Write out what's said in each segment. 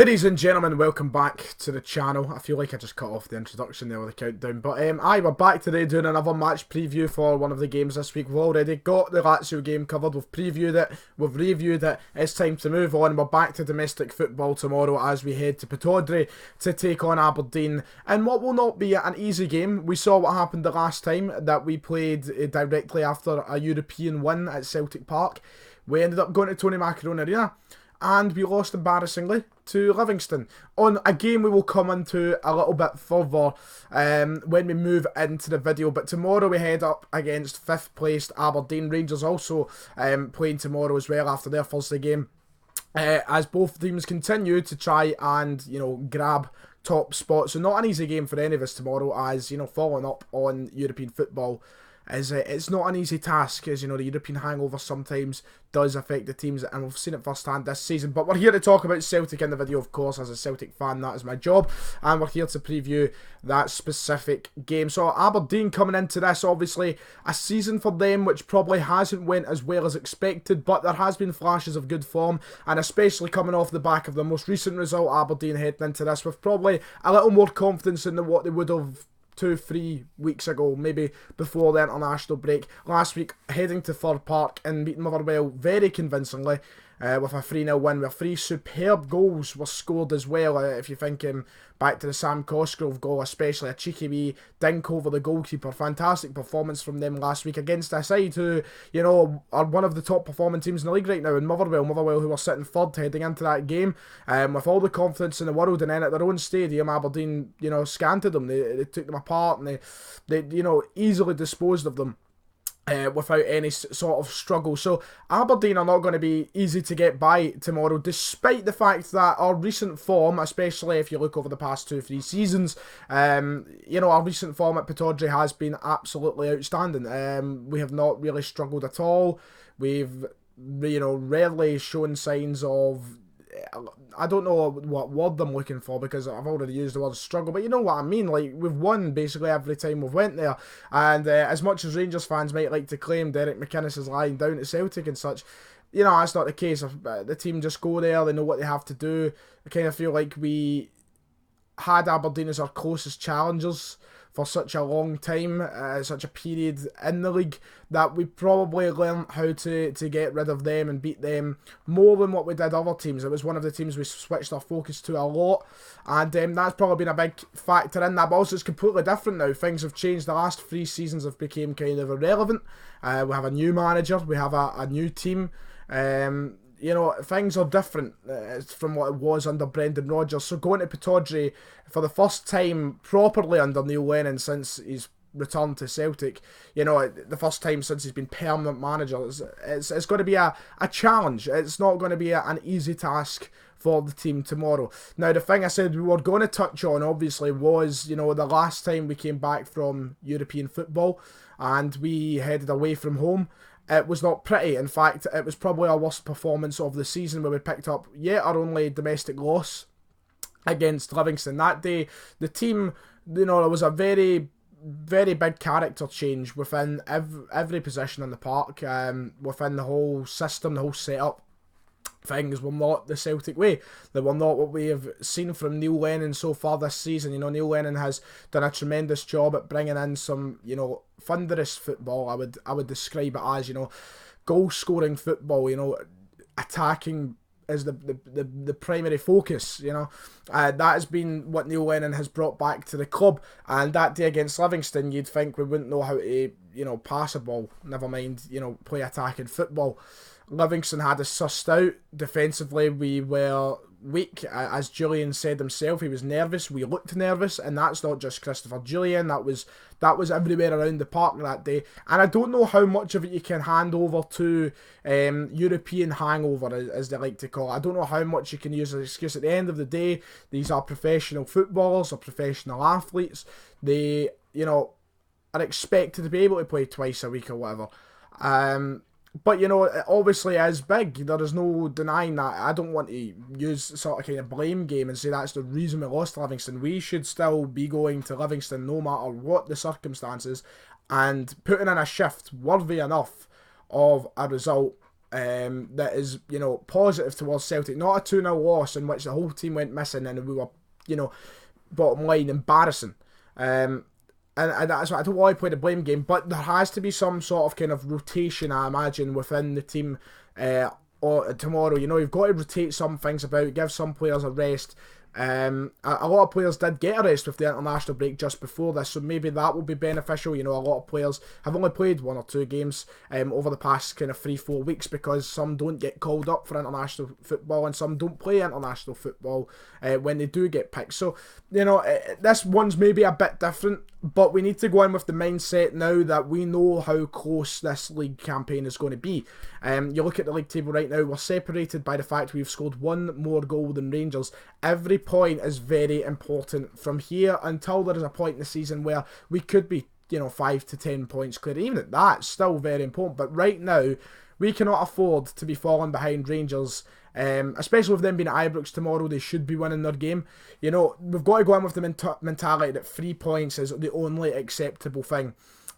Ladies and gentlemen, welcome back to the channel. I feel like I just cut off the introduction there with the countdown. But we're back today doing another match preview for one of the games this week. We've already got the Lazio game covered. We've previewed it. We've reviewed it. It's time to move on. We're back to domestic football tomorrow as we head to Pittodrie to take on Aberdeen. And what will not be an easy game. We saw what happened the last time that we played directly after a European win at Celtic Park. We ended up going to Tony Macaroni Arena, and we lost embarrassingly to Livingston on a game we will come into a little bit further when we move into the video. But tomorrow we head up against 5th placed Aberdeen. Rangers also playing tomorrow as well after their Thursday game, as both teams continue to try and grab top spots. So not an easy game for any of us tomorrow, as following up on European football is it's not an easy task, as the European hangover sometimes does affect the teams, and we've seen it firsthand this season. But we're here to talk about Celtic in the video, of course. As a Celtic fan, that is my job, and we're here to preview that specific game. So Aberdeen coming into this, obviously a season for them which probably hasn't went as well as expected, but there has been flashes of good form, and especially coming off the back of the most recent result, Aberdeen heading into this with probably a little more confidence than what they would have 2-3 weeks ago, maybe before the international break. Last week, heading to Fir Park and beating Motherwell very convincingly with a 3-0 win, where 3 superb goals were scored as well. If you think back to the Sam Cosgrove goal, especially a cheeky wee dink over the goalkeeper. Fantastic performance from them last week against a side who, are one of the top performing teams in the league right now in Motherwell, who are sitting third heading into that game, with all the confidence in the world, and then at their own stadium, Aberdeen, scanted them. They took them apart, and they easily disposed of them without any sort of struggle. So Aberdeen are not going to be easy to get by tomorrow, despite the fact that our recent form, especially if you look over the past 2-3 seasons, our recent form at Pittodrie has been absolutely outstanding. We have not really struggled at all. We've rarely shown signs of, I don't know what word I'm looking for because I've already used the word struggle, but you know what I mean. Like, we've won basically every time we've went there, and as much as Rangers fans might like to claim Derek McInnes is lying down to Celtic and such, that's not the case. The team just go there, they know what they have to do. I kind of feel like we had Aberdeen as our closest challengers for such a long time, such a period in the league, that we probably learned how to get rid of them and beat them more than what we did other teams. It was one of the teams we switched our focus to a lot, and that's probably been a big factor in that. But also it's completely different now. Things have changed. The last 3 seasons have become kind of irrelevant. We have a new manager, we have a new team. Things are different from what it was under Brendan Rodgers. So going to Pittodrie for the first time properly under Neil Lennon since he's returned to Celtic, the first time since he's been permanent manager, it's going to be a challenge. It's not going to be an easy task for the team tomorrow. Now, the thing I said we were going to touch on, obviously, was, the last time we came back from European football and we headed away from home. It was not pretty. In fact, it was probably our worst performance of the season, where we picked up yet our only domestic loss against Livingston. That day, the team, there was a very, very big character change within every position in the park, within the whole system, the whole setup. Things were not the Celtic way. They were not what we have seen from Neil Lennon so far this season. Neil Lennon has done a tremendous job at bringing in some, thunderous football. I would describe it as, goal scoring football. Attacking is the primary focus. That has been what Neil Lennon has brought back to the club. And that day against Livingston, you'd think we wouldn't know how to pass a ball. Never mind play attacking football. Livingston had us sussed out. Defensively, we were weak. As Julian said himself, he was nervous. We looked nervous, and that's not just Christopher Julian. That was everywhere around the park that day. And I don't know how much of it you can hand over to European hangover, as they like to call it. I don't know how much you can use as an excuse. At the end of the day, these are professional footballers or professional athletes. They, are expected to be able to play twice a week or whatever. But, it obviously is big. There is no denying that. I don't want to use sort of kind of blame game and say that's the reason we lost to Livingston. We should still be going to Livingston no matter what the circumstances, and putting in a shift worthy enough of a result that is, positive towards Celtic. Not a 2-0 loss in which the whole team went missing and we were, bottom line, embarrassing. And that's why I don't want to play the blame game, but there has to be some sort of kind of rotation, I imagine, within the team or tomorrow. You've got to rotate some things about, give some players a rest. A lot of players did get a rest with the international break just before this, so maybe that will be beneficial. A lot of players have only played 1 or 2 games over the past kind of 3-4 weeks, because some don't get called up for international football and some don't play international football when they do get picked. So this one's maybe a bit different, but we need to go in with the mindset now that we know how close this league campaign is going to be. You look at the league table right now, we're separated by the fact we've scored 1 more goal than Rangers. Every point is very important from here until there is a point in the season where we could be 5 to 10 points clear. Even at that, still very important. But right now, we cannot afford to be falling behind Rangers, especially with them being at Ibrox tomorrow. They should be winning their game. We've got to go in with the mentality that 3 points is the only acceptable thing.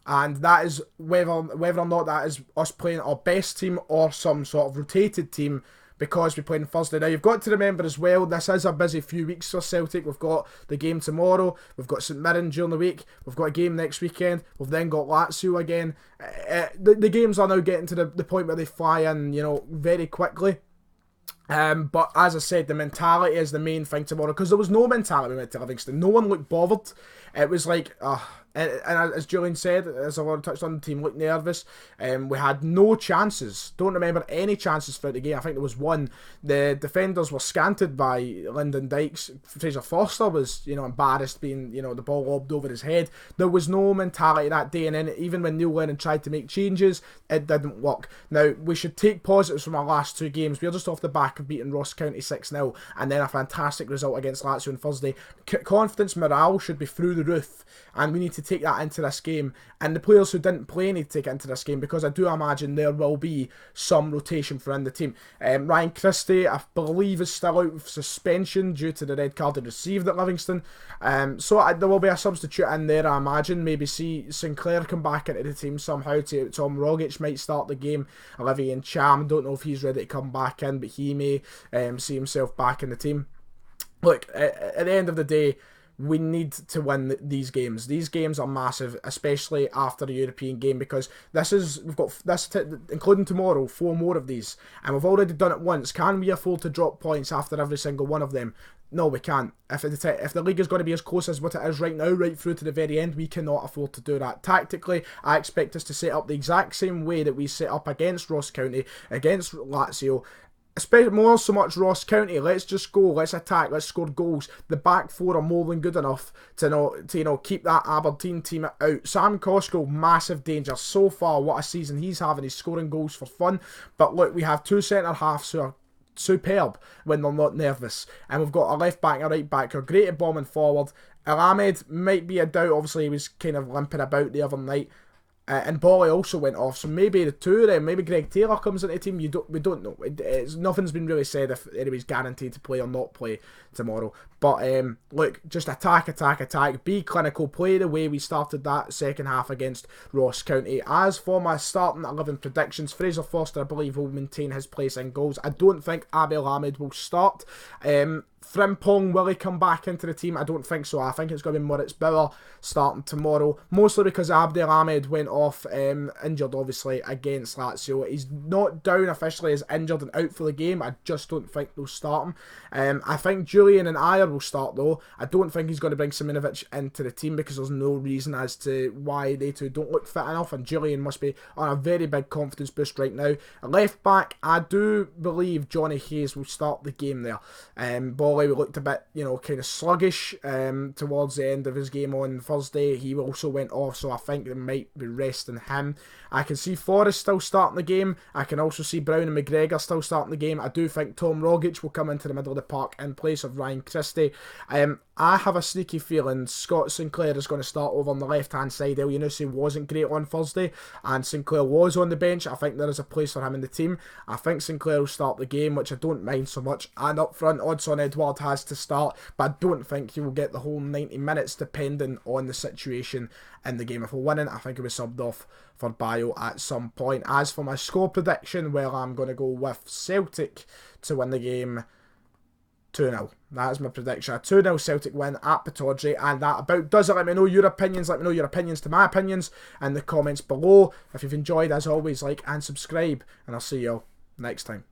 And that is whether or not that is us playing our best team or some sort of rotated team, because we play on Thursday. Now, you've got to remember as well, this is a busy few weeks for Celtic. We've got the game tomorrow, we've got St Mirren during the week, we've got a game next weekend, we've then got Lazio again. The games are now getting to the point where they fly in, very quickly. But as I said, the mentality is the main thing tomorrow, because there was no mentality when we went to Livingston. No one looked bothered. It was like, and as Julian said, as I already touched on, the team looked nervous. We had no chances. Don't remember any chances throughout the game. I think there was one. The defenders were scanted by Lyndon Dykes. Fraser Forster was, embarrassed, being, the ball lobbed over his head. There was no mentality that day, and then even when Neil Lennon tried to make changes, it didn't work. Now, we should take positives from our last 2 games. We're just off the back of beating Ross County 6-0, and then a fantastic result against Lazio on Thursday. Confidence, morale should be through the roof, and we need to take that into this game. And the players who didn't play need to take it into this game, because I do imagine there will be some rotation for in the team. Ryan Christie, I believe, is still out with suspension due to the red card he received at Livingston. So there will be a substitute in there, I imagine. Maybe see Sinclair come back into the team somehow. Tom Rogic might start the game. Olivier Cham, don't know if he's ready to come back in, but he may see himself back in the team. Look, at the end of the day, we need to win these games. These games are massive, especially after the European game, because we've got this, including tomorrow, 4 more of these, and we've already done it once. Can we afford to drop points after every single one of them? No, we can't. If the league is going to be as close as what it is right now, right through to the very end, we cannot afford to do that. Tactically, I expect us to set up the exact same way that we set up against Ross County, against Lazio. Especially more so much Ross County. Let's just go, let's attack, let's score goals. The back 4 are more than good enough to keep that Aberdeen team out. Sam Cosgrove, massive danger so far. What a season he's having. He's scoring goals for fun. But look, we have 2 centre halves who are superb when they're not nervous, and we've got a left back and a right back who are great at bombing forward. El Ahmed might be a doubt. Obviously, he was kind of limping about the other night. And Bolly also went off, so maybe the 2 of them, maybe Greg Taylor comes into the team. We don't know. Nothing's been really said if anybody's guaranteed to play or not play tomorrow. But look, just attack, be clinical, play the way we started that second half against Ross County. As for my starting 11 predictions, Fraser Forster, I believe, will maintain his place in goals. I don't think Abel Ahmed will start. Frimpong, will he come back into the team? I don't think so. I think it's going to be Moritz Bauer starting tomorrow, mostly because Abdel Ahmed went off injured, obviously, against Lazio. He's not down officially as injured and out for the game. I just don't think they'll start him. I think Julian and Ayer will start, though. I don't think he's going to bring Siminovic into the team, because there's no reason as to why they two don't look fit enough, and Julian must be on a very big confidence boost right now. Left back, I do believe Johnny Hayes will start the game there. Bolly looked a bit, kind of sluggish towards the end of his game on Thursday. He also went off, so I think they might be resting him. I can see Forrest still starting the game. I can also see Brown and McGregor still starting the game. I do think Tom Rogic will come into the middle of the park in place of Ryan Christie. I have a sneaky feeling Scott Sinclair is going to start over on the left-hand side. El Yunusi wasn't great on Thursday, and Sinclair was on the bench. I think there is a place for him in the team. I think Sinclair will start the game, which I don't mind so much. And up front, Odsonne Edouard Edouard has to start, but I don't think he will get the whole 90 minutes depending on the situation in the game. If we're winning, I think he'll be subbed off for Bio at some point. As for my score prediction, well, I'm going to go with Celtic to win the game 2-0. That is my prediction. A 2-0 Celtic win at Pittodrie, and that about does it. Let me know your opinions. Let me know your opinions to my opinions in the comments below. If you've enjoyed, as always, like and subscribe, and I'll see you all next time.